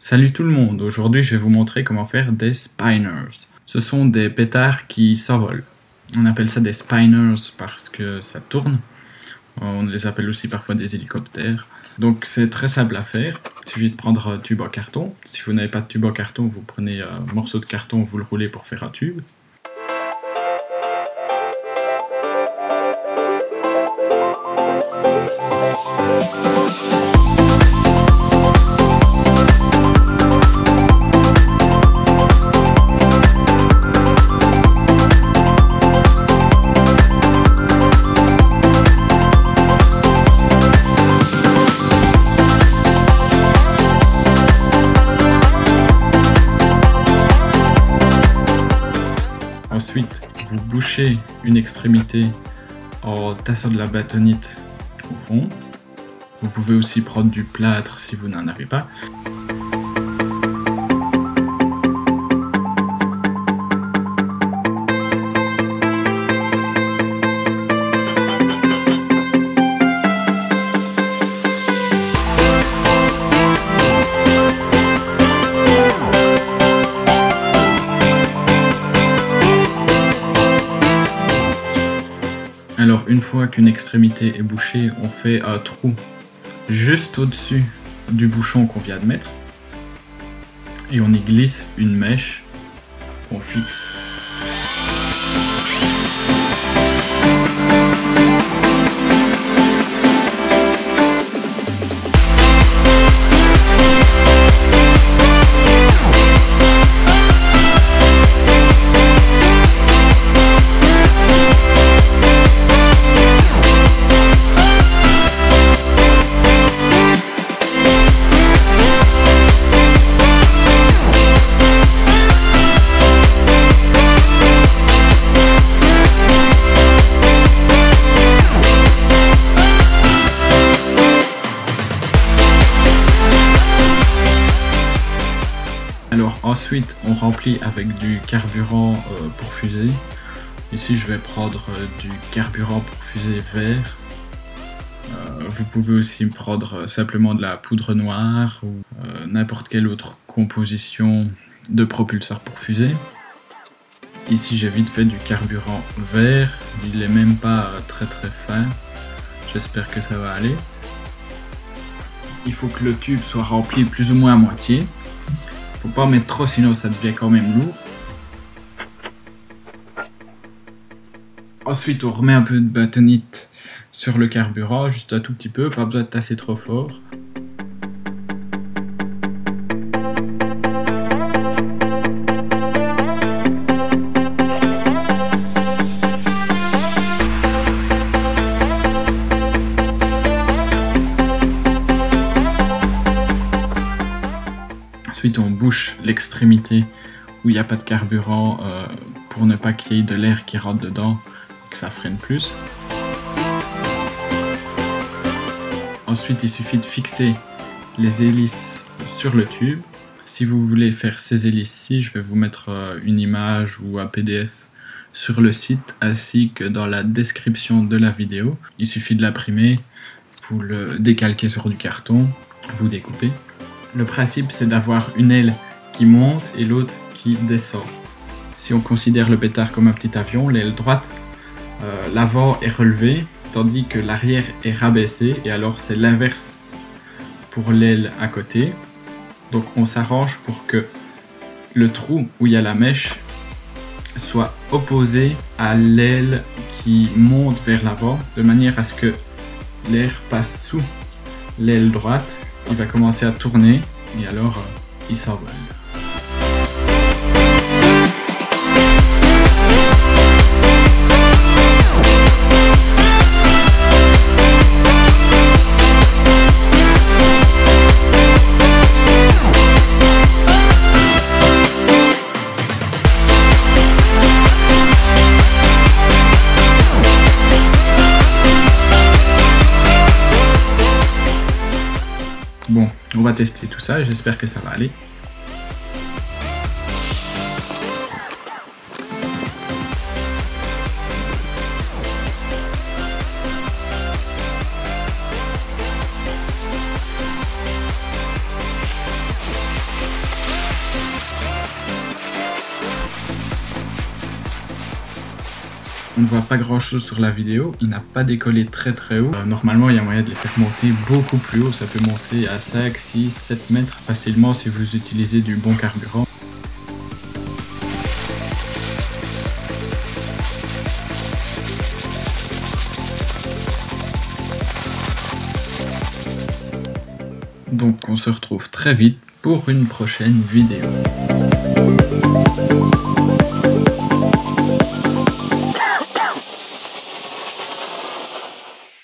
Salut tout le monde, aujourd'hui je vais vous montrer comment faire des spiners. Ce sont des pétards qui s'envolent. On appelle ça des spiners parce que ça tourne. On les appelle aussi parfois des hélicoptères. Donc c'est très simple à faire. Il suffit de prendre un tube en carton. Si vous n'avez pas de tube en carton, vous prenez un morceau de carton, vous le roulez pour faire un tube. Ensuite, vous bouchez une extrémité en tassant de la bâtonnite au fond. Vous pouvez aussi prendre du plâtre si vous n'en avez pas. Alors une fois qu'une extrémité est bouchée, on fait un trou juste au-dessus du bouchon qu'on vient de mettre et on y glisse une mèche qu'on fixe. Alors ensuite on remplit avec du carburant pour fusée. Ici je vais prendre du carburant pour fusée vert. Vous pouvez aussi prendre simplement de la poudre noire ou n'importe quelle autre composition de propulseur pour fusée. Ici j'ai vite fait du carburant vert, il n'est même pas très fin. J'espère que ça va aller. Il faut que le tube soit rempli plus ou moins à moitié. Faut pas en mettre trop sinon ça devient quand même lourd. Ensuite on remet un peu de bâtonnite sur le carburant, juste un tout petit peu, pas besoin de tasser trop fort. Ensuite on bouche l'extrémité où il n'y a pas de carburant pour ne pas qu'il y ait de l'air qui rentre dedans et que ça freine plus. Ensuite il suffit de fixer les hélices sur le tube. Si vous voulez faire ces hélices-ci, je vais vous mettre une image ou un PDF sur le site ainsi que dans la description de la vidéo. Il suffit de l'imprimer, vous le décalquez sur du carton, vous découpez. Le principe c'est d'avoir une aile qui monte et l'autre qui descend. Si on considère le pétard comme un petit avion, l'aile droite, l'avant est relevé tandis que l'arrière est rabaissé et alors c'est l'inverse pour l'aile à côté. Donc on s'arrange pour que le trou où il y a la mèche soit opposé à l'aile qui monte vers l'avant de manière à ce que l'air passe sous l'aile droite. Il va commencer à tourner et alors il s'envole. Bon, on va tester tout ça et j'espère que ça va aller. on ne voit pas grand chose sur la vidéo, il n'a pas décollé très haut. Normalement il y a moyen de les faire monter beaucoup plus haut, ça peut monter à 5, 6, 7 mètres facilement si vous utilisez du bon carburant. Donc on se retrouve très vite pour une prochaine vidéo.